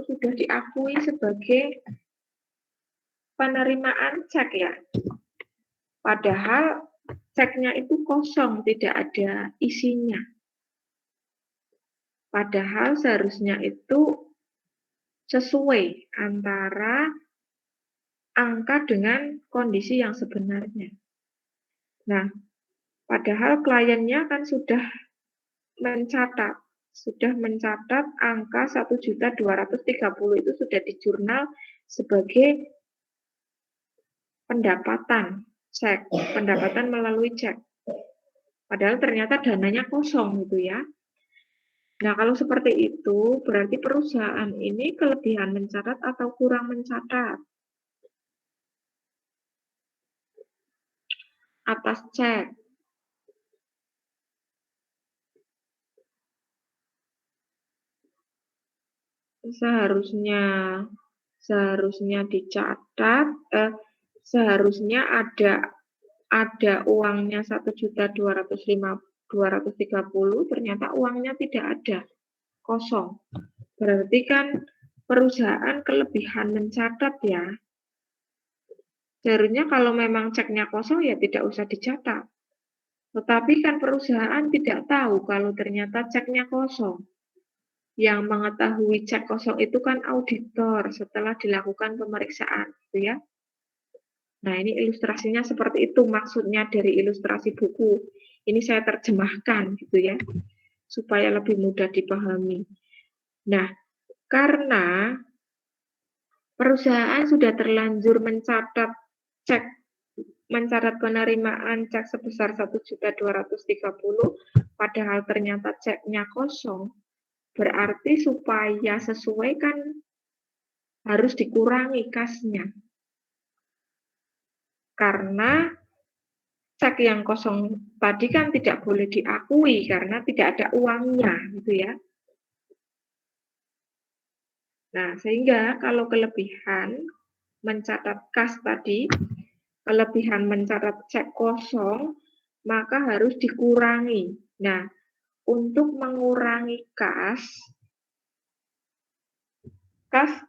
sudah diakui sebagai penerimaan cek ya. Padahal ceknya itu kosong, tidak ada isinya. Padahal seharusnya itu sesuai antara angka dengan kondisi yang sebenarnya. Nah, padahal kliennya kan sudah mencatat angka 1.230 itu sudah di jurnal sebagai pendapatan cek, pendapatan melalui cek. Padahal ternyata dananya kosong gitu ya. Nah, kalau seperti itu berarti perusahaan ini kelebihan mencatat atau kurang mencatat atas cek. Seharusnya dicatat, seharusnya ada uangnya 1.230.000, ternyata uangnya tidak ada, kosong. Berarti kan perusahaan kelebihan mencatat ya. Seharusnya kalau memang ceknya kosong ya tidak usah dicatat. Tetapi kan perusahaan tidak tahu kalau ternyata ceknya kosong. Yang mengetahui cek kosong itu kan auditor setelah dilakukan pemeriksaan, gitu ya. Nah, ini ilustrasinya seperti itu maksudnya dari ilustrasi buku. Ini saya terjemahkan gitu ya, supaya lebih mudah dipahami. Nah, karena perusahaan sudah terlanjur mencatat penerimaan cek sebesar 1.230.000, padahal ternyata ceknya kosong, berarti supaya sesuai kan harus dikurangi kasnya. Karena cek yang kosong tadi kan tidak boleh diakui karena tidak ada uangnya, gitu ya. Nah, sehingga kalau kelebihan mencatat kas tadi, kelebihan mencatat cek kosong, maka harus dikurangi. Nah, untuk mengurangi kas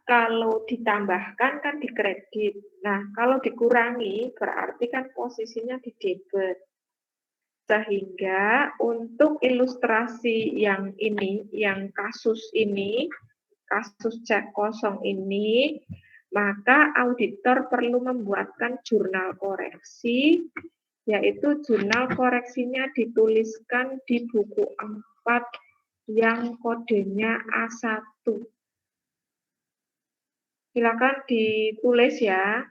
kalau ditambahkan kan dikredit. Nah, kalau dikurangi berarti kan posisinya di debit. Sehingga untuk ilustrasi yang ini, yang kasus ini, kasus cek kosong ini, maka auditor perlu membuatkan jurnal koreksi, yaitu jurnal koreksinya dituliskan di buku 4 yang kodenya A1. Silakan ditulis ya.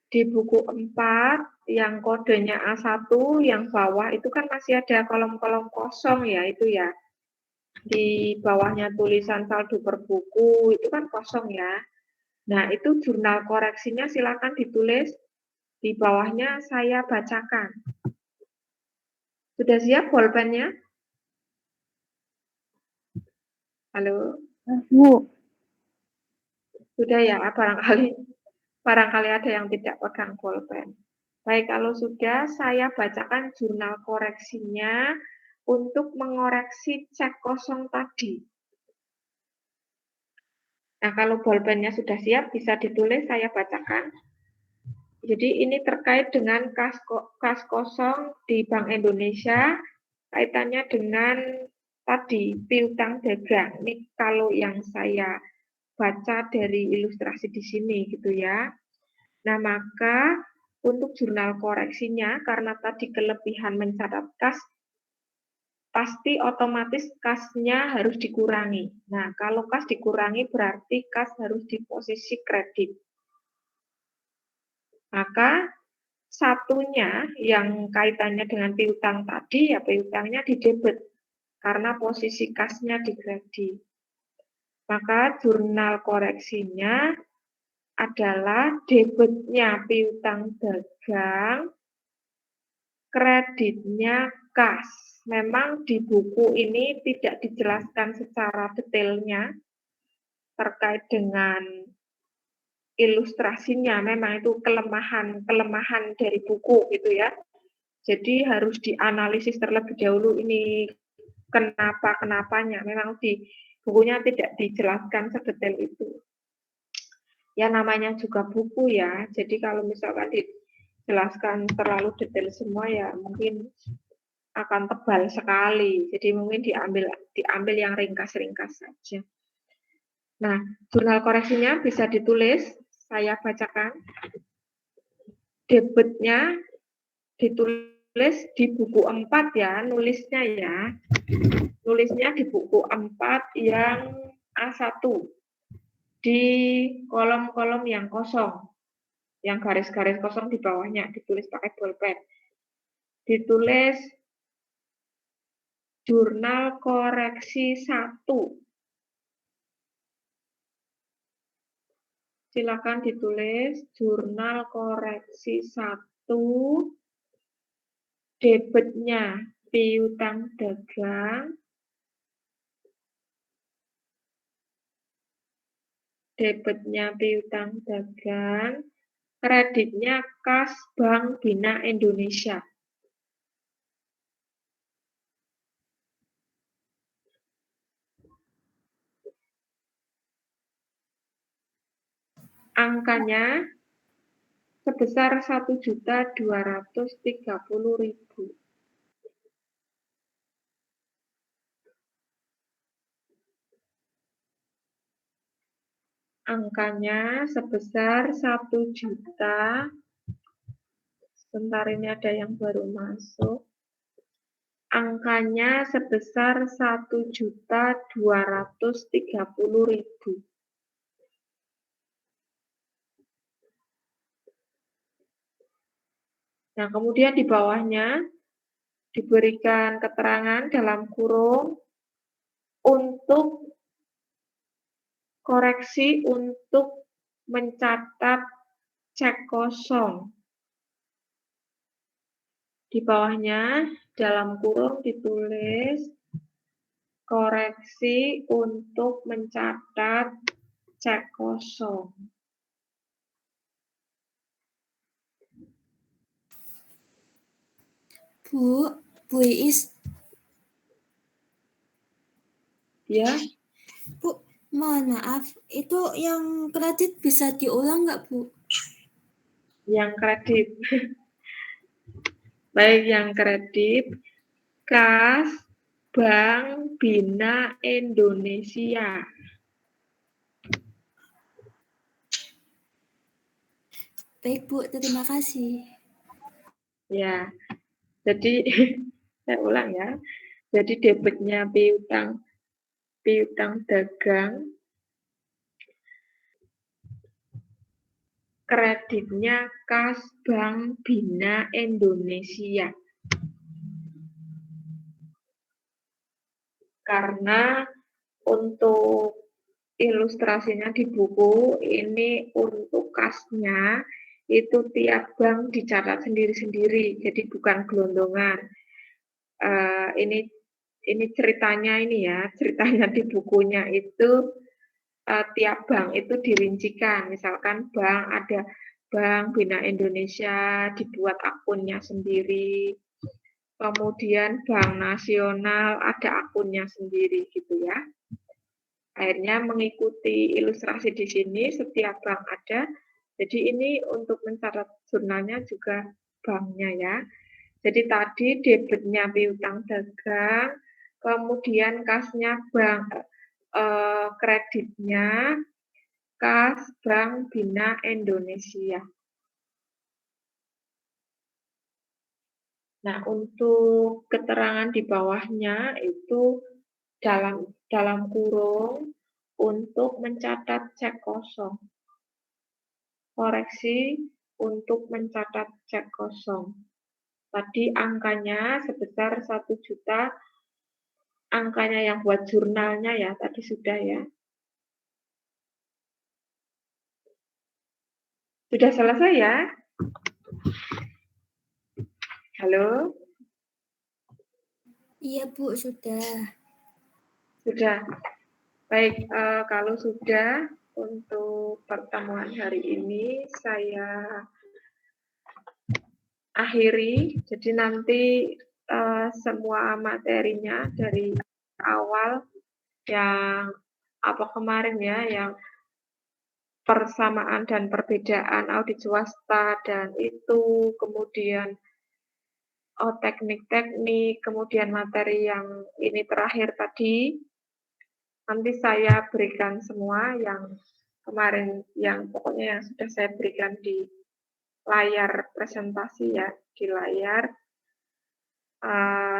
Di buku 4 yang kodenya A1 yang bawah itu kan masih ada kolom-kolom kosong ya itu ya. Di bawahnya tulisan saldo per buku itu kan kosong ya. Nah, itu jurnal koreksinya silakan ditulis di bawahnya saya bacakan. Sudah siap bolpennya? Halo? Bu. Sudah ya, barangkali ada yang tidak pegang bolpen. Baik, kalau sudah, saya bacakan jurnal koreksinya untuk mengoreksi cek kosong tadi. Nah, kalau bolpennya sudah siap, bisa ditulis, saya bacakan. Jadi ini terkait dengan kas kosong di Bank Indonesia, kaitannya dengan tadi, piutang dagang. Ini kalau yang saya baca dari ilustrasi di sini gitu ya. Nah, maka untuk jurnal koreksinya, karena tadi kelebihan mencatat kas, pasti otomatis kasnya harus dikurangi. Nah, kalau kas dikurangi berarti kas harus di posisi kredit. Maka satunya yang kaitannya dengan piutang tadi, ya piutangnya di debit, karena posisi kasnya di kredit. Maka jurnal koreksinya adalah debitnya piutang dagang, kreditnya kas. Memang di buku ini tidak dijelaskan secara detailnya terkait dengan ilustrasinya. Memang itu kelemahan dari buku gitu ya. Jadi harus dianalisis terlebih dahulu ini kenapanya. Memang di bukunya tidak dijelaskan sedetail itu. Ya namanya juga buku ya, jadi kalau misalkan dijelaskan terlalu detail semua ya mungkin akan tebal sekali, jadi mungkin diambil yang ringkas-ringkas saja. Nah, jurnal koreksinya bisa ditulis, saya bacakan. Debitnya ditulis di buku 4 ya, nulisnya ya. Nulisnya di buku 4 yang A1. Di kolom-kolom yang kosong, yang garis-garis kosong di bawahnya, ditulis pakai bolpen. Ditulis jurnal koreksi 1. Silakan ditulis jurnal koreksi 1, debitnya piutang dagang, kreditnya kas Bank Bina Indonesia. Angkanya sebesar 1.230.000. Angkanya sebesar 1 juta. Sebentar, ini ada yang baru masuk. Angkanya sebesar 1.230.000. Nah, kemudian di bawahnya diberikan keterangan dalam kurung untuk koreksi untuk mencatat cek kosong. Di bawahnya dalam kurung ditulis koreksi untuk mencatat cek kosong. Bu Iis, Ya, Bu, mohon maaf, itu yang kredit bisa diulang nggak, Bu? yang kredit. Baik, yang kredit. Kas Bank Bina Indonesia. Baik, Bu, terima kasih. Ya, jadi saya ulang ya. Jadi debitnya piutang dagang, kreditnya Kas Bank Bina Indonesia. Karena untuk ilustrasinya di buku ini untuk kasnya itu tiap bank dicatat sendiri-sendiri, jadi bukan gelondongan. Ini ceritanya ceritanya di bukunya itu tiap bank itu dirincikan. Misalkan ada Bank Bina Indonesia dibuat akunnya sendiri. Kemudian Bank Nasional ada akunnya sendiri gitu ya. Akhirnya mengikuti ilustrasi di sini setiap bank ada. Jadi ini untuk mencatat jurnalnya juga banknya ya. Jadi tadi debitnya piutang dagang, kemudian kasnya bank kreditnya Kas Bank Bina Indonesia. Nah, untuk keterangan di bawahnya itu dalam kurung untuk mencatat cek kosong. Koreksi untuk mencatat cek kosong. Tadi angkanya sebesar 1 juta, angkanya yang buat jurnalnya ya, tadi sudah ya. Sudah selesai ya? Halo? Iya, Bu, sudah. Sudah. Baik, kalau sudah untuk pertemuan hari ini saya akhiri. Jadi nanti semua materinya dari awal yang kemarin ya, yang persamaan dan perbedaan audit swasta dan itu, kemudian teknik-teknik, kemudian materi yang ini terakhir tadi, nanti saya berikan semua yang kemarin, yang pokoknya yang sudah saya berikan di layar presentasi ya, di layar.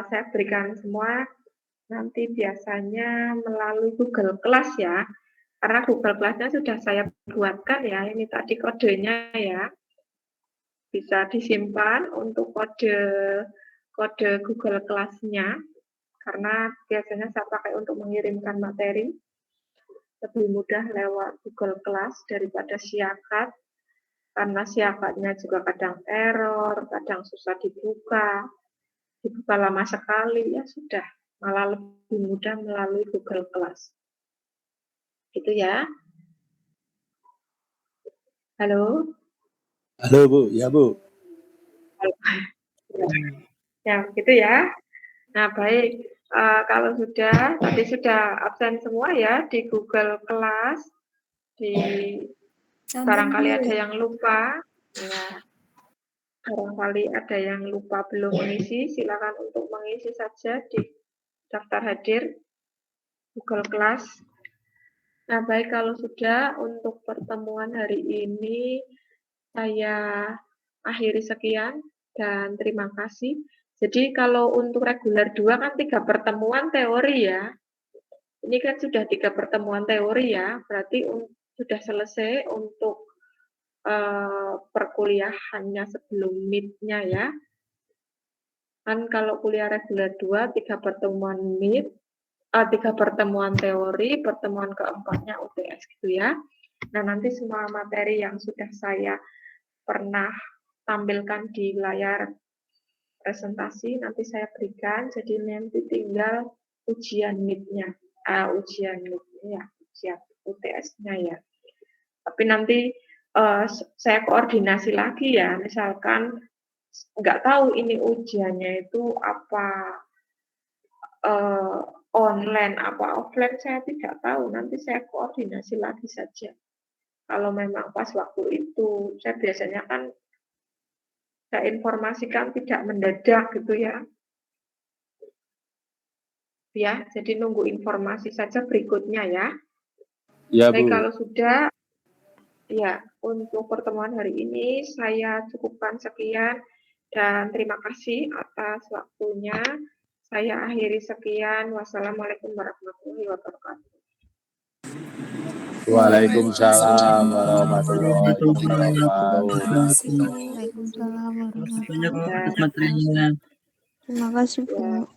Saya berikan semua nanti biasanya melalui Google Class ya, karena Google Class-nya sudah saya buatkan ya, ini tadi kodenya ya. Bisa disimpan untuk kode Google Class-nya, karena biasanya saya pakai untuk mengirimkan materi, lebih mudah lewat Google Class daripada Siakat, karena Siakatnya juga kadang error, kadang susah dibuka lama sekali, ya sudah, malah lebih mudah melalui Google Class. Gitu ya. Halo? Halo Bu, ya Bu. Ya, gitu ya. Nah, baik. Kalau tadi sudah absen semua ya di Google Class, barangkali ada yang lupa, ya. Barangkali ada yang lupa belum mengisi, silakan untuk mengisi saja di daftar hadir Google Class. Nah, baik, kalau sudah untuk pertemuan hari ini saya akhiri sekian dan terima kasih. Jadi kalau untuk reguler 2 kan 3 pertemuan teori ya. Ini kan sudah 3 pertemuan teori ya, berarti sudah selesai untuk perkuliahannya sebelum MIT-nya ya. Kan kalau kuliah reguler 2, 3 pertemuan MIT, 3 pertemuan teori, pertemuan keempatnya UTS gitu ya. Nah, nanti semua materi yang sudah saya pernah tampilkan di layar presentasi nanti saya berikan, jadi nanti tinggal ujian NIT-nya, ujian UTS-nya ya. Tapi nanti saya koordinasi lagi ya, misalkan nggak tahu ini ujiannya itu apa online apa offline, saya tidak tahu, nanti saya koordinasi lagi saja. Kalau memang pas waktu itu, saya biasanya kan saya informasikan tidak mendadak gitu ya. Ya, jadi nunggu informasi saja berikutnya ya. Ya, Baik, Bu. kalau sudah, ya, untuk pertemuan hari ini saya cukupkan sekian dan terima kasih atas waktunya. Saya akhiri sekian. Wassalamualaikum warahmatullahi wabarakatuh. Waalaikumsalam warahmatullahi wabarakatuh. Waalaikumsalam warahmatullahi wabarakatuh. Dan, Terima kasih, Bu. ya,